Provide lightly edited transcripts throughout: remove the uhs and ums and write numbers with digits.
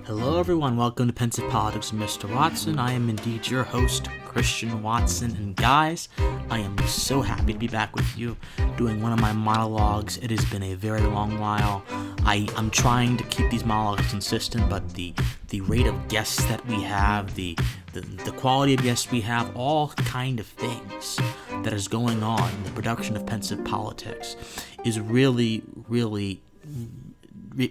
Hello everyone, welcome to Pensive Politics with Mr. Watson. I am indeed your host, Christian Watson, and guys, I am so happy to be back with you doing one of my monologues. It has been a very long while. I'm trying to keep these monologues consistent, but the rate of guests that we have, the quality of guests we have, all kind of things that is going on in the production of Pensive Politics is really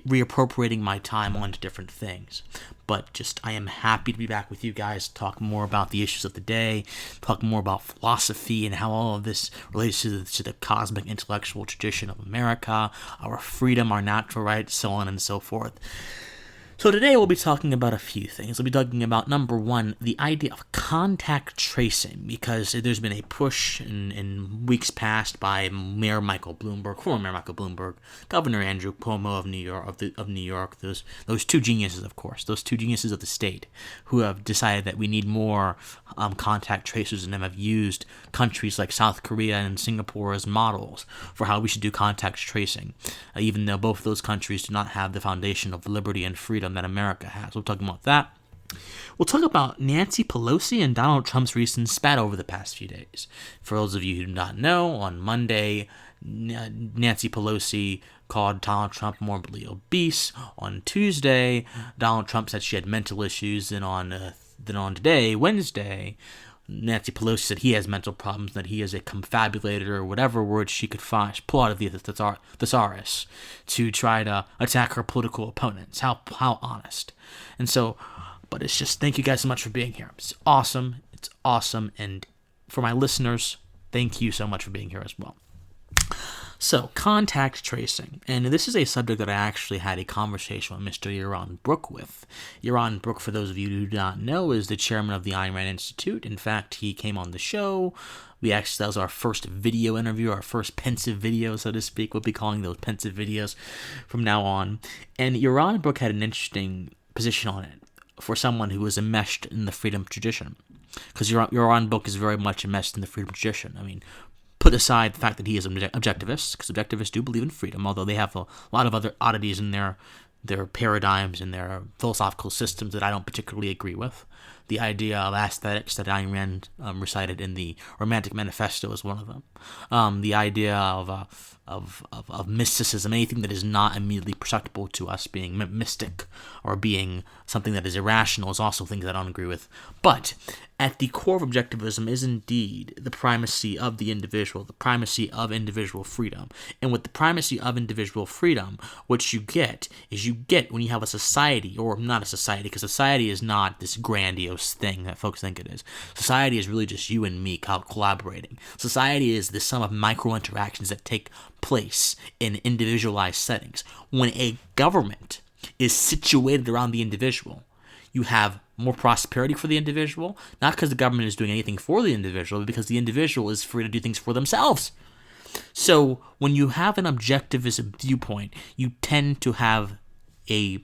reappropriating my time onto different things. But I am happy to be back with you guys to talk more about the issues of the day, talk more about philosophy and how all of this relates to the cosmic intellectual tradition of America, our freedom, our natural rights, so on and so forth. So today we'll be talking about a few things. We'll be talking about, number one, the idea of contact tracing, because there's been a push in weeks past by former Mayor Michael Bloomberg, Governor Andrew Cuomo of New York, those two geniuses, of course, those two geniuses of the state, who have decided that we need more contact tracers, and have used countries like South Korea and Singapore as models for how we should do contact tracing, even though both of those countries do not have the foundation of liberty and freedom that America has. We'll talk about that. We'll talk about Nancy Pelosi and Donald Trump's recent spat over the past few days. For those of you who do not know, on Monday, Nancy Pelosi called Donald Trump morbidly obese. On Tuesday, Donald Trump said she had mental issues. And on today, Wednesday, Nancy Pelosi said he has mental problems, that he is a confabulator, or whatever word she could pull out of the thesaurus to try to attack her political opponents. How honest. And so, but it's just, thank you guys so much for being here. It's awesome. And for my listeners, thank you so much for being here as well. So, contact tracing. And this is a subject that I actually had a conversation with Mr. Yaron Brook with. Yaron Brook, for those of you who do not know, is the chairman of the Ayn Rand Institute. In fact, he came on the show. That was our first video interview, our first pensive video, so to speak. We'll be calling those pensive videos from now on. And Yaron Brook had an interesting position on it for someone who was enmeshed in the freedom tradition. Because Yaron Brook is very much enmeshed in the freedom tradition. I mean, put aside the fact that he is an objectivist, because objectivists do believe in freedom, although they have a lot of other oddities in their paradigms and their philosophical systems that I don't particularly agree with. The idea of aesthetics that Ayn Rand recited in the Romantic Manifesto is one of them. The idea of mysticism, anything that is not immediately perceptible to us being mystic or being something that is irrational, is also things I don't agree with. But at the core of objectivism is indeed the primacy of the individual, the primacy of individual freedom. And with the primacy of individual freedom, what you get when you have a society, or not a society, because society is not this grandiose thing that folks think it is. Society is really just you and me collaborating. Society is the sum of micro interactions that take place in individualized settings. When a government is situated around the individual, you have more prosperity for the individual, not because the government is doing anything for the individual, but because the individual is free to do things for themselves. So when you have an objectivism viewpoint, you tend to have a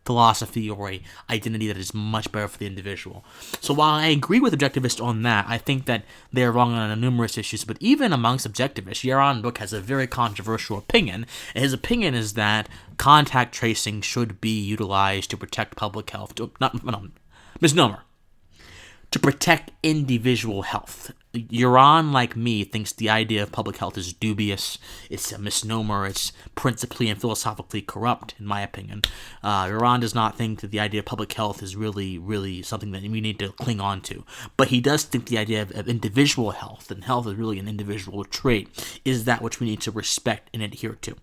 philosophy or a identity that is much better for the individual. So while I agree with objectivists on that, I think that they're wrong on numerous issues. But even amongst objectivists, Yaron Brook has a very controversial opinion. And his opinion is that contact tracing should be utilized to protect public health. Misnomer. To protect individual health. Yaron, like me, thinks the idea of public health is dubious. It's a misnomer. It's principally and philosophically corrupt, in my opinion. Yaron does not think that the idea of public health is really something that we need to cling on to. But he does think the idea of individual health, and health is really an individual trait, is that which we need to respect and adhere to.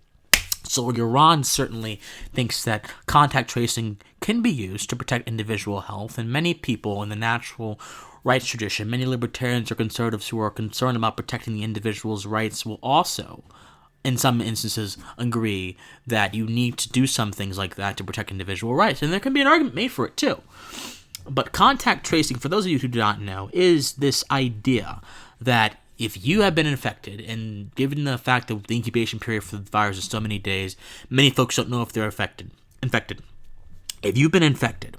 So Yaron certainly thinks that contact tracing can be used to protect individual health, and many people in the natural rights tradition, many libertarians or conservatives who are concerned about protecting the individual's rights, will also, in some instances, agree that you need to do some things like that to protect individual rights, and there can be an argument made for it too. But contact tracing, for those of you who do not know, is this idea that if you have been infected, and given the fact that the incubation period for the virus is so many days, many folks don't know if they're infected. If you've been infected,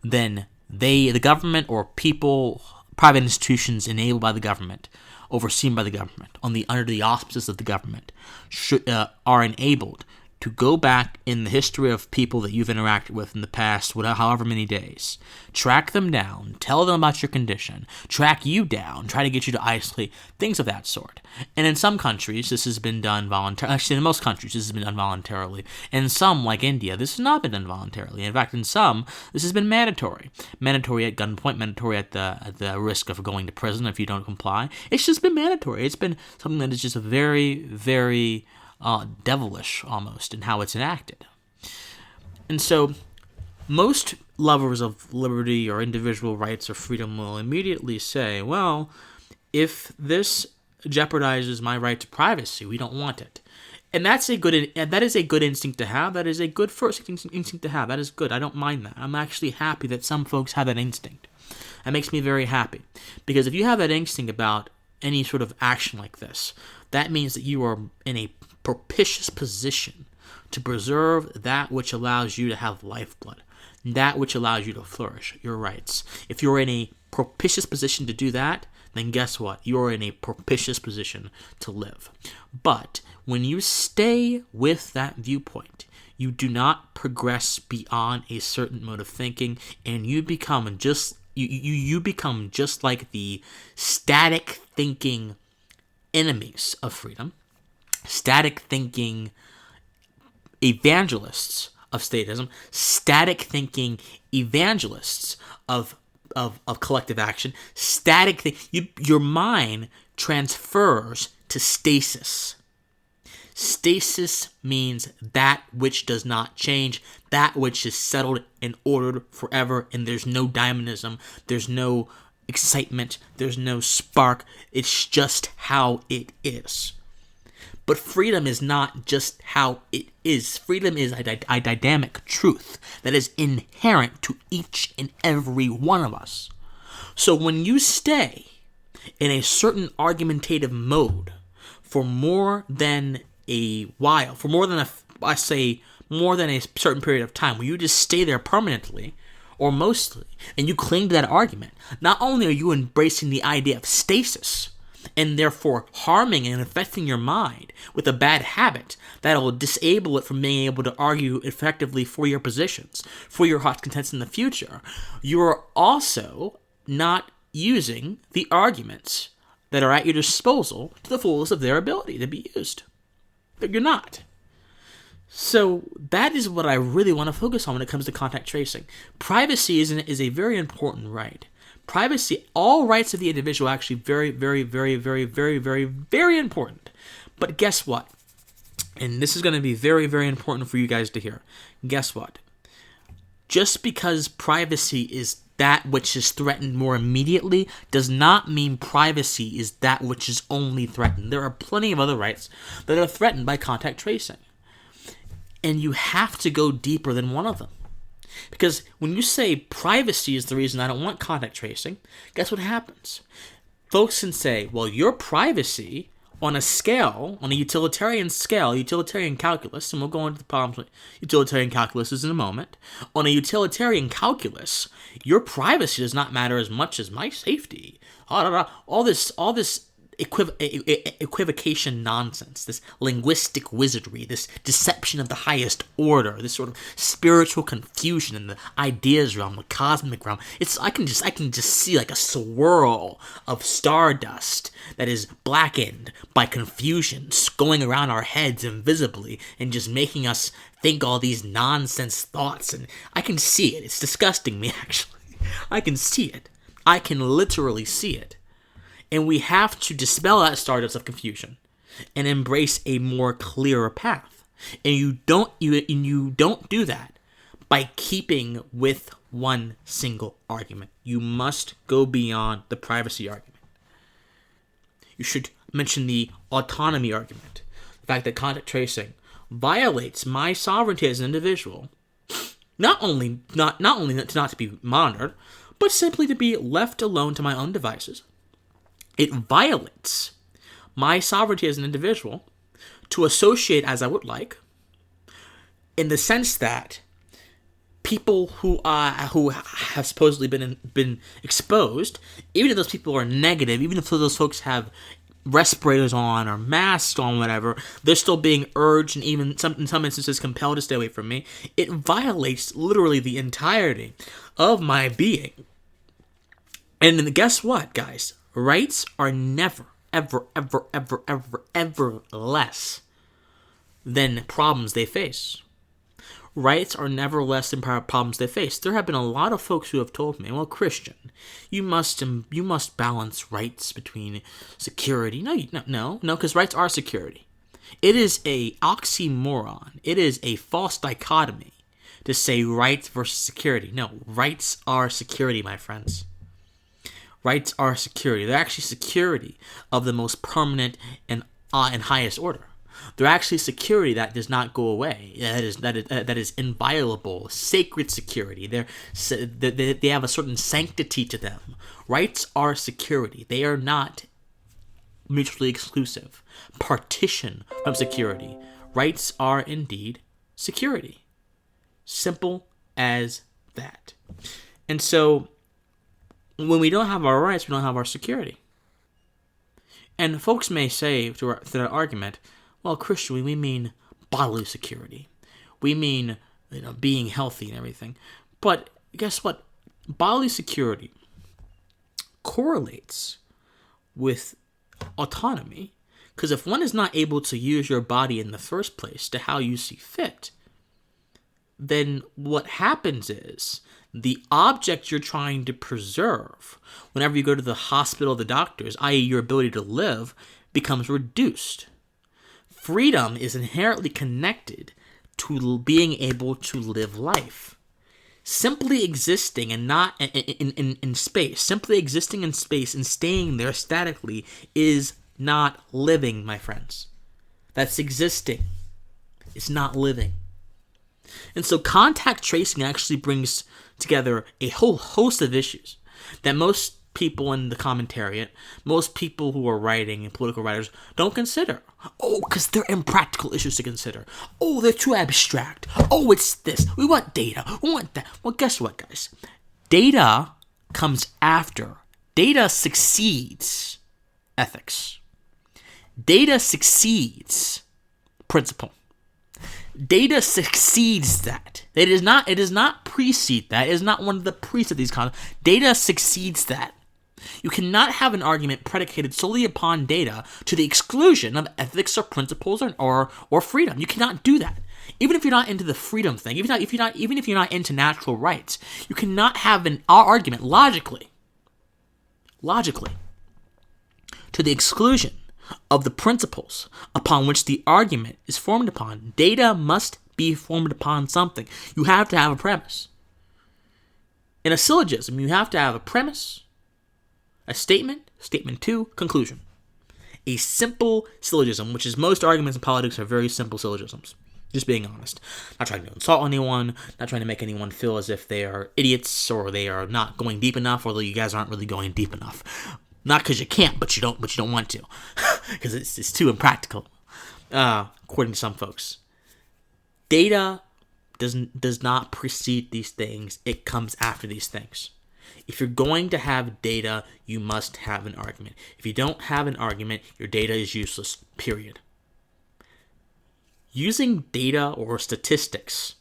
then the government or people, private institutions enabled by the government, overseen by the government, under the auspices of the government, are enabled to go back in the history of people that you've interacted with in the past, however many days, track them down, tell them about your condition, track you down, try to get you to isolate, things of that sort. And in some countries, this has been done voluntarily. Actually, in most countries, this has been done voluntarily. In some, like India, this has not been done voluntarily. In fact, in some, this has been mandatory. Mandatory at gunpoint, mandatory at the risk of going to prison if you don't comply. It's just been mandatory. It's been something that is just very, very devilish almost in how it's enacted. And so most lovers of liberty or individual rights or freedom will immediately say, well, if this jeopardizes my right to privacy, we don't want it. And that is a good instinct to have. That is a good first instinct to have. That is good. I don't mind that. I'm actually happy that some folks have that instinct. That makes me very happy. Because if you have that instinct about any sort of action like this, that means that you are in a propitious position to preserve that which allows you to have lifeblood, that which allows you to flourish, your rights. If you're in a propitious position to do that, then guess what? You're in a propitious position to live. But when you stay with that viewpoint, you do not progress beyond a certain mode of thinking, and you become just like the static thinking enemies of freedom, static thinking evangelists of statism, static thinking evangelists of collective action, your mind transfers to stasis. Stasis means that which does not change, that which is settled and ordered forever, and there's no dynamism, there's no excitement, there's no spark, it's just how it is. But freedom is not just how it is. Freedom is a dynamic truth that is inherent to each and every one of us. So when you stay in a certain argumentative mode for more than a while, for more than a certain period of time, where you just stay there permanently or mostly, and you cling to that argument, not only are you embracing the idea of stasis, and therefore harming and affecting your mind with a bad habit that will disable it from being able to argue effectively for your positions, for your heart's contents in the future, you're also not using the arguments that are at your disposal to the fullest of their ability to be used. But you're not. So that is what I really want to focus on when it comes to contact tracing. Privacy is a very important right. Privacy, all rights of the individual are actually very, very, very, very, very, very, very important. But guess what? And this is going to be very, very important for you guys to hear. Guess what? Just because privacy is that which is threatened more immediately does not mean privacy is that which is only threatened. There are plenty of other rights that are threatened by contact tracing. And you have to go deeper than one of them. Because when you say privacy is the reason I don't want contact tracing, guess what happens? Folks can say, well, your privacy on a scale, on a utilitarian scale, utilitarian calculus, and we'll go into the problems with utilitarian calculus in a moment. On a utilitarian calculus, your privacy does not matter as much as my safety. All this equivocation nonsense, this linguistic wizardry, this deception of the highest order, this sort of spiritual confusion in the ideas realm, the cosmic realm. I can just see like a swirl of stardust that is blackened by confusion going around our heads invisibly and just making us think all these nonsense thoughts, and I can see it. It's disgusting me, actually. I can see it. I can literally see it. And we have to dispel that stardust of confusion and embrace a more clearer path. And you don't do that by keeping with one single argument. You must go beyond the privacy argument. You should mention the autonomy argument. The fact that contact tracing violates my sovereignty as an individual, not only not to be monitored, but simply to be left alone to my own devices. It violates my sovereignty as an individual to associate as I would like, in the sense that people who have supposedly been exposed, even if those people are negative, even if those folks have respirators on or masks on, whatever, they're still being urged and even in some instances compelled to stay away from me. It violates literally the entirety of my being. And guess what, guys? Rights are never, ever, ever, ever, ever, ever less than problems they face. Rights are never less than problems they face. There have been a lot of folks who have told me, well, Christian, you must balance rights between security. No, because rights are security. It is a oxymoron. It is a false dichotomy to say rights versus security. No, rights are security, my friends. Rights are security. They're actually security of the most permanent and highest order. They're actually security that does not go away. That is inviolable, sacred security. They have a certain sanctity to them. Rights are security. They are not mutually exclusive. Partition from security. Rights are indeed security. Simple as that. And so, when we don't have our rights, we don't have our security. And folks may say to that argument, well, Christian, we mean bodily security. We mean, being healthy and everything. But guess what? Bodily security correlates with autonomy, because if one is not able to use your body in the first place to how you see fit, then what happens is the object you're trying to preserve, whenever you go to the hospital, the doctors, i.e. your ability to live, becomes reduced. Freedom is inherently connected to being able to live life. Simply existing and not in space, simply existing in space and staying there statically is not living, my friends. That's existing. It's not living. And so contact tracing actually brings together a whole host of issues that most people in the commentariat, most people who are writing and political writers don't consider. Oh, because they're impractical issues to consider. Oh, they're too abstract. Oh, it's this. We want data. We want that. Well, guess what, guys? Data comes after. Data succeeds ethics. Data succeeds principle. Data succeeds that. It does not precede that. It is not one of the precepts of these concepts. Data succeeds that. You cannot have an argument predicated solely upon data to the exclusion of ethics or principles or freedom. You cannot do that. Even if you're not into the freedom thing, even if you're not into natural rights, you cannot have an argument logically to the exclusion of the principles upon which the argument is formed upon. Data must be formed upon something. You have to have a premise. In a syllogism, you have to have a premise, a statement, statement two, conclusion. A simple syllogism, which is most arguments in politics are very simple syllogisms. Just being honest. Not trying to insult anyone, not trying to make anyone feel as if they are idiots or they are not going deep enough, although you guys aren't really going deep enough. Not because you can't, but you don't want to. Because it's too impractical, according to some folks. Data does not precede these things. It comes after these things. If you're going to have data, you must have an argument. If you don't have an argument, your data is useless, period. Using data or statistics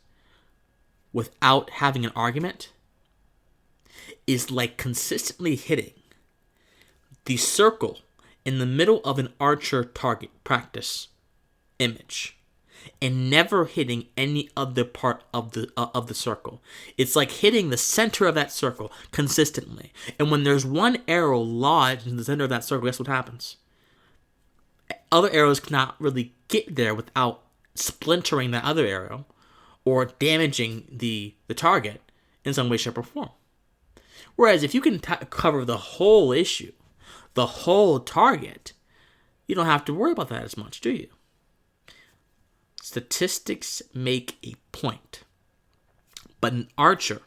without having an argument is like consistently hitting the circle in the middle of an archer target practice image and never hitting any other part of the circle. It's like hitting the center of that circle consistently. And when there's one arrow lodged in the center of that circle, guess what happens? Other arrows cannot really get there without splintering that other arrow or damaging the target in some way, shape, or form. Whereas if you can cover the whole issue, the whole target, you don't have to worry about that as much, do you? Statistics make a point. But an archer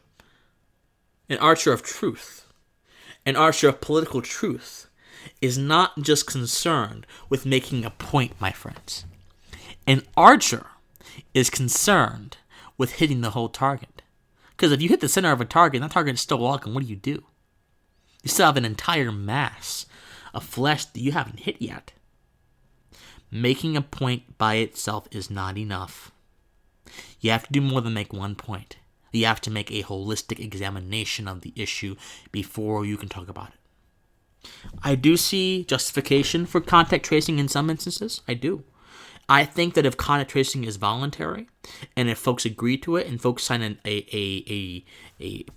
of truth, an archer of political truth, is not just concerned with making a point, my friends. An archer is concerned with hitting the whole target. Because if you hit the center of a target and that target is still walking, what do? You still have an entire mass a flesh that you haven't hit yet. Making a point by itself is not enough. You have to do more than make one point. You have to make a holistic examination of the issue before you can talk about it. I do see justification for contact tracing in some instances. I do. I think that if contact tracing is voluntary, and if folks agree to it, and folks sign a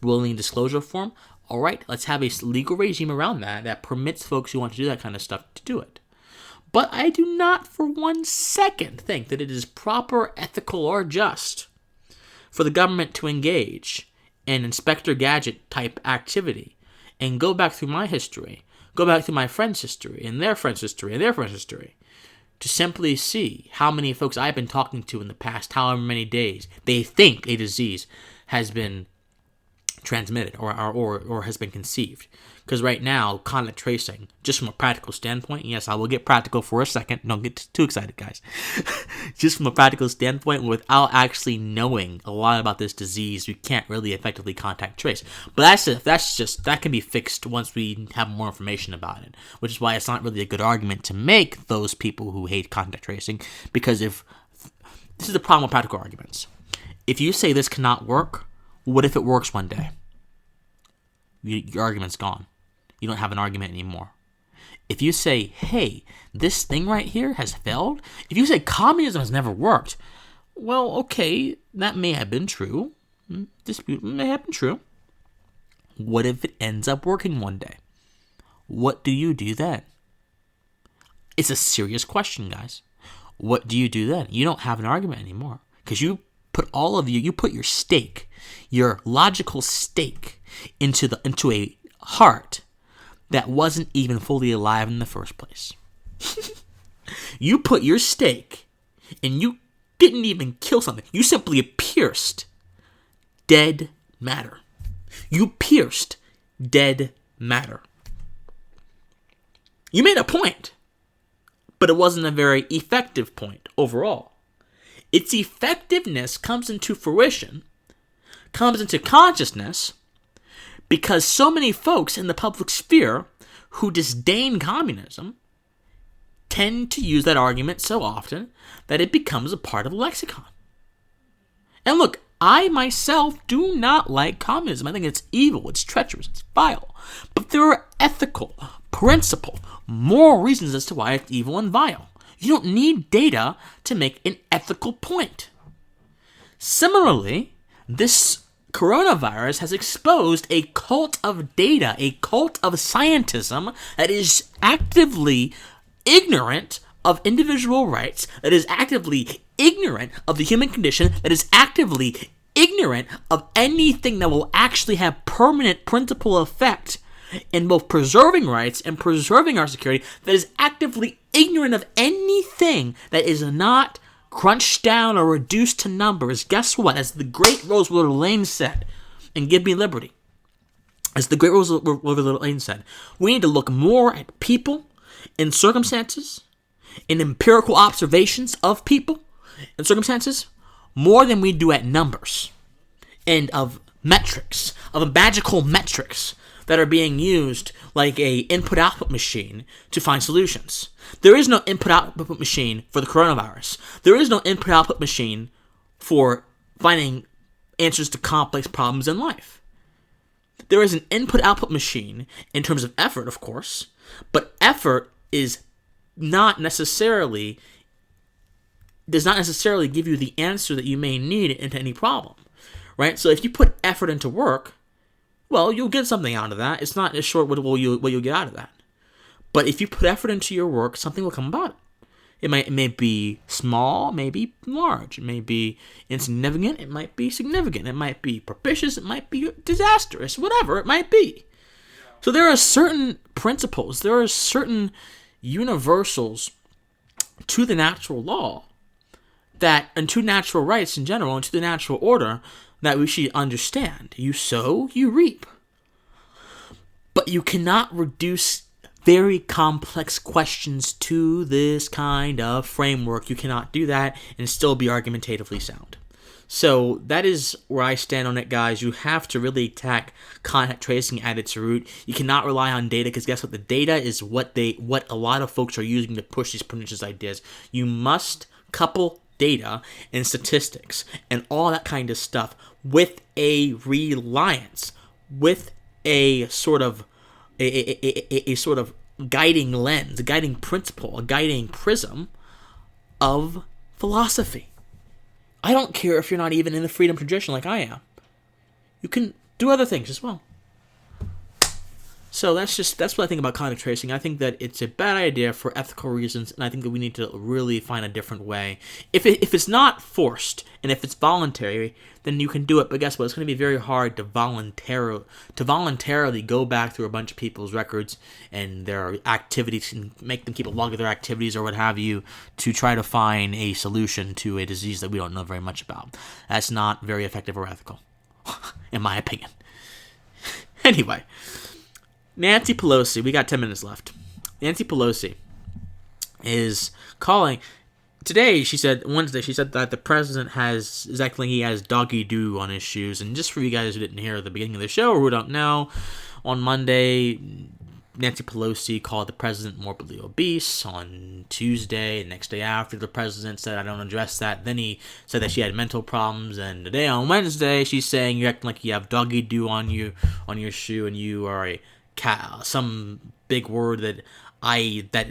willing disclosure form, all right, let's have a legal regime around that permits folks who want to do that kind of stuff to do it. But I do not for 1 second think that it is proper, ethical, or just for the government to engage in Inspector Gadget type activity and go back through my history, go back through my friend's history, and their friend's history, and their friend's history, to simply see how many folks I've been talking to in the past, however many days, they think a disease has been transmitted or has been conceived. Because right now, contact tracing, just from a practical standpoint, yes, I will get practical for a second. Don't get too excited, guys. Just from a practical standpoint, without actually knowing a lot about this disease, we can't really effectively contact trace. But that can be fixed once we have more information about it, which is why it's not really a good argument to make those people who hate contact tracing, because if this is the problem with practical arguments. If you say this cannot work, what if it works one day? Your argument's gone. You don't have an argument anymore. If you say, hey, this thing right here has failed, if you say communism has never worked, well, okay, that may have been true. Dispute may have been true. What if it ends up working one day? What do you do then? It's a serious question, guys. What do you do then? You don't have an argument anymore, because you put your stake, your logical stake, into a heart that wasn't even fully alive in the first place. You put your stake, and you didn't even kill something. You simply pierced dead matter. You pierced dead matter. You made a point, but it wasn't a very effective point overall. Its effectiveness comes into fruition, comes into consciousness, because so many folks in the public sphere who disdain communism tend to use that argument so often that it becomes a part of the lexicon. And look, I myself do not like communism. I think it's evil, it's treacherous, it's vile. But there are ethical, principle, moral reasons as to why it's evil and vile. You don't need data to make an ethical point. Similarly, this coronavirus has exposed a cult of data, a cult of scientism that is actively ignorant of individual rights, that is actively ignorant of the human condition, that is actively ignorant of anything that will actually have permanent principal effect in both preserving rights and preserving our security, that is actively ignorant of anything that is not crunched down or reduced to numbers. Guess what? As the great Roosevelt Lane said, and Give Me Liberty, as the great Roosevelt Lane said, we need to look more at people and circumstances and empirical observations of people and circumstances more than we do at numbers and of metrics, of magical metrics that are being used like a input-output machine to find solutions. There is no input-output machine for the coronavirus. There is no input-output machine for finding answers to complex problems in life. There is an input-output machine in terms of effort, of course, but effort does not necessarily give you the answer that you may need into any problem, right? So if you put effort into work, well, you'll get something out of that. It's not as short what you'll get out of that. But if you put effort into your work, something will come about it. It may be small, it may be large. It may be insignificant, it might be significant. It might be propitious, it might be disastrous, whatever it might be. So there are certain principles, there are certain universals to the natural law and to natural rights in general and to the natural order that we should understand. You sow, you reap. But you cannot reduce very complex questions to this kind of framework. You cannot do that and still be argumentatively sound. So that is where I stand on it, guys. You have to really attack contact tracing at its root. You cannot rely on data, because guess what? The data is what a lot of folks are using to push these pernicious ideas. You must couple data and statistics and all that kind of stuff with a reliance, with a sort of a sort of guiding lens, a guiding principle, a guiding prism of philosophy. I don't care if you're not even in the freedom tradition like I am. You can do other things as well. So that's what I think about contact tracing. I think that it's a bad idea for ethical reasons, and I think that we need to really find a different way. If it's not forced and if it's voluntary, then you can do it. But guess what? It's going to be very hard to voluntarily go back through a bunch of people's records and their activities and make them keep a log of their activities or what have you to try to find a solution to a disease that we don't know very much about. That's not very effective or ethical, in my opinion. Anyway. Nancy Pelosi, we got 10 minutes left. Nancy Pelosi is calling today. Wednesday, she said that the president is acting like he has doggy doo on his shoes. And just for you guys who didn't hear at the beginning of the show or who don't know, on Monday, Nancy Pelosi called the president morbidly obese. On Tuesday, the next day after, the president said, I don't address that. Then he said that she had mental problems. And today, on Wednesday, she's saying you're acting like you have doggy doo on your shoe, and you are a some big word that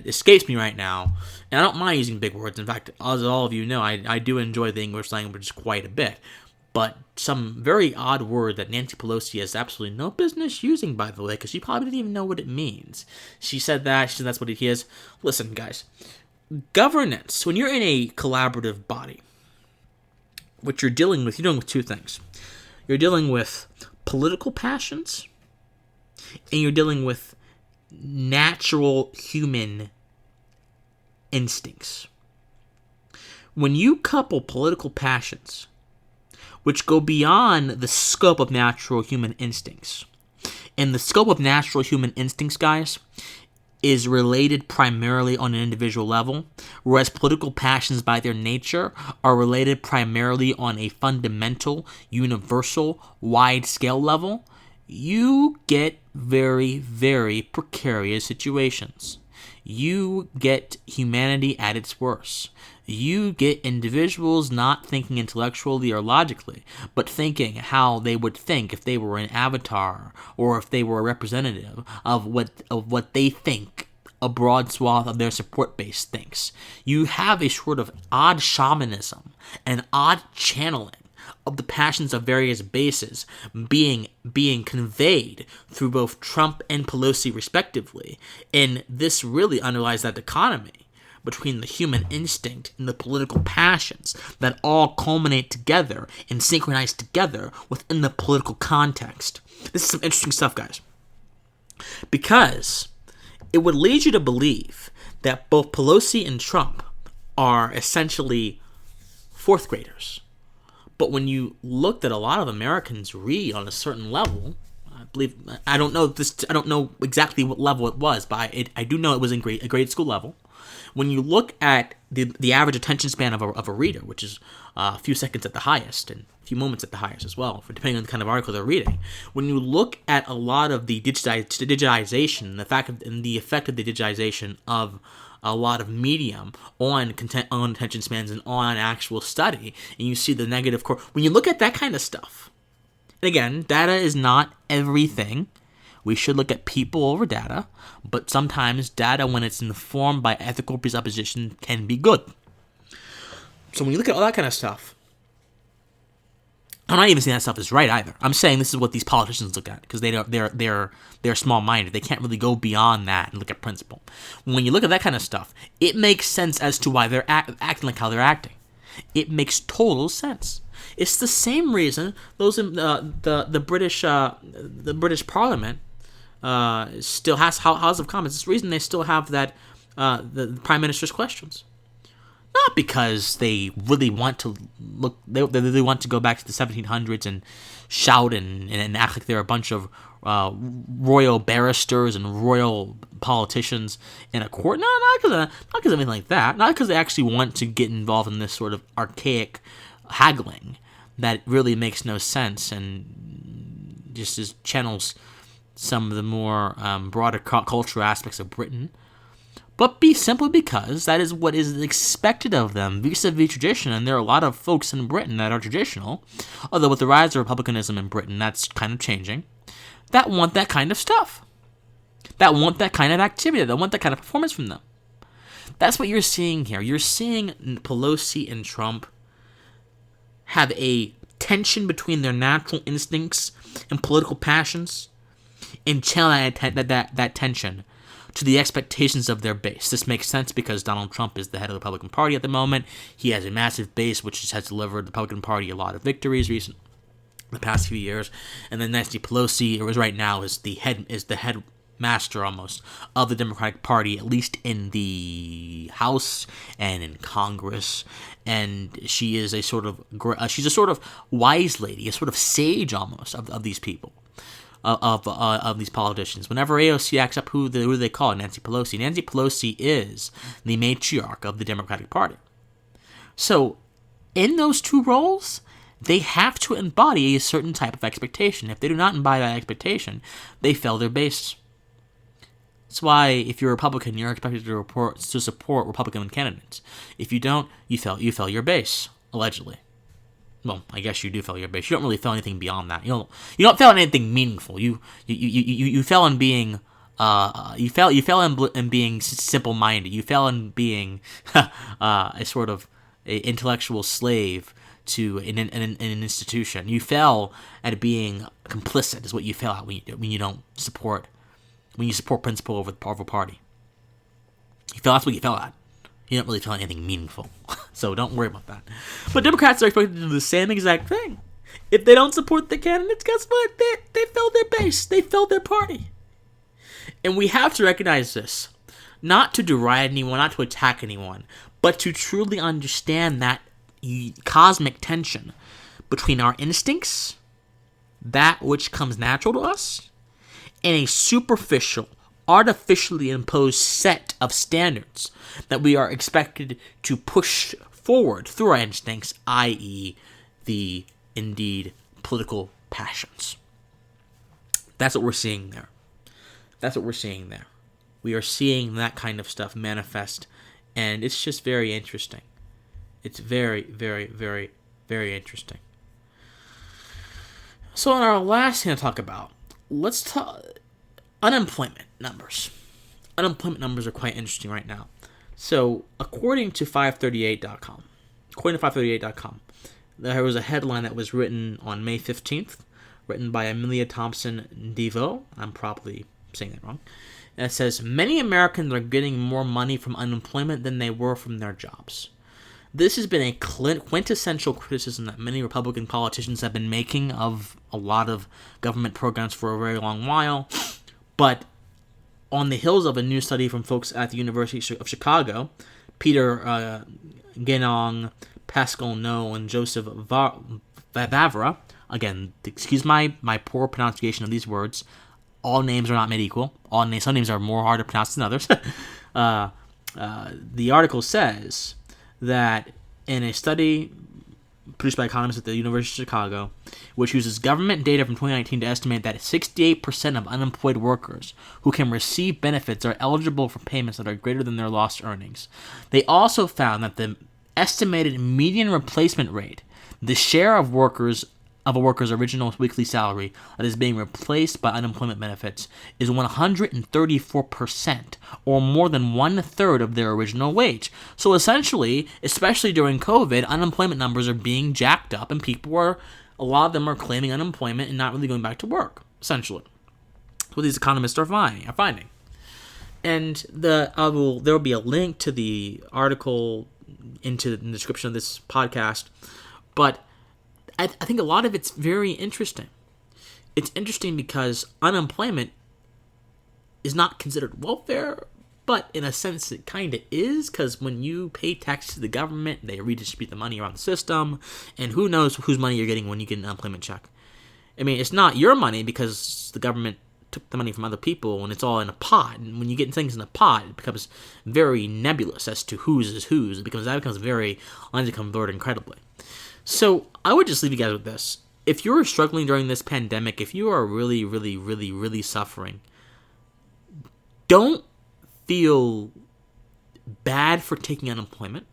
escapes me right now. And I don't mind using big words. In fact, as all of you know, I do enjoy the English language quite a bit. But some very odd word that Nancy Pelosi has absolutely no business using, by the way, because she probably didn't even know what it means. She said that's what it is. Listen, guys, governance, when you're in a collaborative body, what you're dealing with two things. You're dealing with political passions, and you're dealing with natural human instincts. When you couple political passions, which go beyond the scope of natural human instincts, and the scope of natural human instincts, guys, is related primarily on an individual level, whereas political passions by their nature are related primarily on a fundamental, universal, wide-scale level, you get very, very precarious situations. You get humanity at its worst. You get individuals not thinking intellectually or logically, but thinking how they would think if they were an avatar or if they were a representative of what they think a broad swath of their support base thinks. You have a sort of odd shamanism and odd channeling of the passions of various bases being conveyed through both Trump and Pelosi respectively. And this really underlies that dichotomy between the human instinct and the political passions that all culminate together and synchronize together within the political context. This is some interesting stuff, guys. Because it would lead you to believe that both Pelosi and Trump are essentially fourth graders. But when you looked at a lot of Americans read on a certain level, I don't know exactly what level it was, but I do know it was a grade school level. When you look at the average attention span of a reader, which is a few seconds at the highest and a few moments at the highest as well, depending on the kind of article they're reading, when you look at a lot of the digitization, the effect of the digitization of a lot of medium on attention spans and on actual study, and you see the negative when you look at that kind of stuff, and again, data is not everything. We should look at people over data, but sometimes data, when it's informed by ethical presupposition, can be good. So when you look at all that kind of stuff, I'm not even saying that stuff is right either. I'm saying this is what these politicians look at, because they're small-minded. They can't really go beyond that and look at principle. When you look at that kind of stuff, it makes sense as to why they're acting like how they're acting. It makes total sense. It's the same reason those in the British Parliament still has House of Commons. It's the reason they still have that the Prime Minister's questions. Not because they really want to they really want to go back to the 1700s and shout and act like they're a bunch of royal barristers and royal politicians in a court. No, not because of anything like that. Not because they actually want to get involved in this sort of archaic haggling. that really makes no sense and just channels some of the more broader cultural aspects of Britain, but simply because that is what is expected of them vis-a-vis tradition. And there are a lot of folks in Britain that are traditional, although with the rise of republicanism in Britain, that's kind of changing, that want that kind of stuff, that want that kind of activity, that want that kind of performance from them. That's what you're seeing here. You're seeing Pelosi and Trump have a tension between their natural instincts and political passions and channel that tension to the expectations of their base. This makes sense because Donald Trump is the head of the Republican Party at the moment. He has a massive base which has delivered the Republican Party a lot of victories the past few years. And then Nancy Pelosi, right now, is the headmaster almost of the Democratic Party, at least in the House and in Congress. And she is a sort of wise lady, a sort of sage almost of these people. Of these politicians. Whenever AOC acts up, who do they call? Nancy Pelosi. Nancy Pelosi is the matriarch of the Democratic Party. So, in those two roles, they have to embody a certain type of expectation. If they do not embody that expectation, they fail their base. That's why, if you're a Republican, you're expected to support Republican candidates. If you don't, you fail your base, allegedly. Well, I guess you do fail your base. You don't really fail anything beyond that. You don't fail in anything meaningful. You fail in being you fail in being simple-minded. You fail in being a sort of a intellectual slave to an institution. You fail at being complicit. Is what you fail at when you don't support principle over party. That's what you fail at. You don't really feel anything meaningful. So don't worry about that. But Democrats are expected to do the same exact thing. If they don't support the candidates, guess what? They fail their base. They fail their party. And we have to recognize this. Not to deride anyone, not to attack anyone, but to truly understand that cosmic tension between our instincts, that which comes natural to us, and a superficial, artificially imposed set of standards that we are expected to push forward through our instincts, i.e. the, indeed, political passions. That's what we're seeing there. We are seeing that kind of stuff manifest, and it's just very interesting. It's very, very, very, very interesting. So in our last thing to talk about, let's talk unemployment numbers. Unemployment numbers are quite interesting right now. So, according to 538.com, there was a headline that was written on May 15th, written by Amelia Thompson DeVoe. I'm probably saying that wrong. And it says, many Americans are getting more money from unemployment than they were from their jobs. This has been a quintessential criticism that many Republican politicians have been making of a lot of government programs for a very long while. But on the heels of a new study from folks at the University of Chicago, Peter Genong, Pascal No, and Joseph Vavra, again, excuse my poor pronunciation of these words, all names are not made equal. Some names are more hard to pronounce than others. The article says that in a study produced by economists at the University of Chicago, which uses government data from 2019 to estimate that 68% of unemployed workers who can receive benefits are eligible for payments that are greater than their lost earnings. They also found that the estimated median replacement rate, the share of a worker's original weekly salary that is being replaced by unemployment benefits, is 134%, or more than 1/3 of their original wage. So essentially, especially during COVID, unemployment numbers are being jacked up, and a lot of them are claiming unemployment and not really going back to work, essentially. That's what these economists are finding. And there will be a link to the article in the description of this podcast, but I think a lot of it's very interesting. It's interesting because unemployment is not considered welfare, but in a sense it kind of is, because when you pay taxes to the government, they redistribute the money around the system, and who knows whose money you're getting when you get an unemployment check. I mean, it's not your money because the government took the money from other people and it's all in a pot, and when you get things in a pot, it becomes very nebulous as to whose is whose. That becomes very lines become blurred incredibly. So I would just leave you guys with this. If you're struggling during this pandemic, if you are really, really, really, really suffering, don't feel bad for taking unemployment.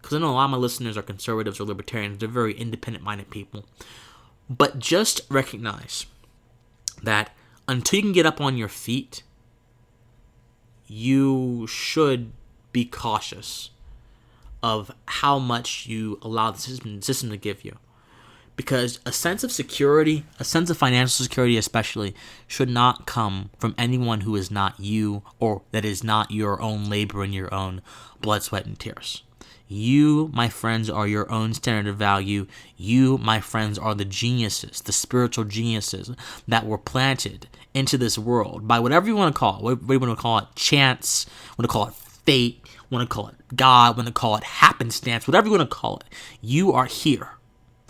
Because I know a lot of my listeners are conservatives or libertarians. They're very independent-minded people. But just recognize that until you can get up on your feet, you should be cautious of how much you allow the system to give you. Because a sense of security, a sense of financial security especially, should not come from anyone who is not you or that is not your own labor and your own blood, sweat, and tears. You, my friends, are your own standard of value. You, my friends, are the geniuses, the spiritual geniuses that were planted into this world by whatever you want to call it. Whatever you want to call it, chance, want to call it fate, want to call it God, want to call it happenstance, whatever you want to call it. You are here.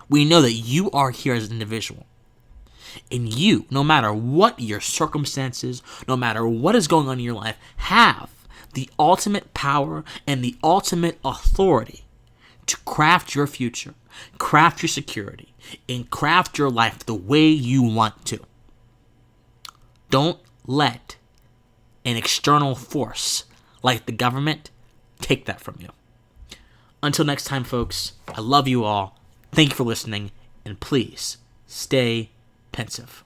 We know that you are here as an individual. And you, no matter what your circumstances, no matter what is going on in your life, have the ultimate power and the ultimate authority to craft your future, craft your security, and craft your life the way you want to. Don't let an external force like the government take that from you. Until next time, folks, I love you all. Thank you for listening, and please stay pensive.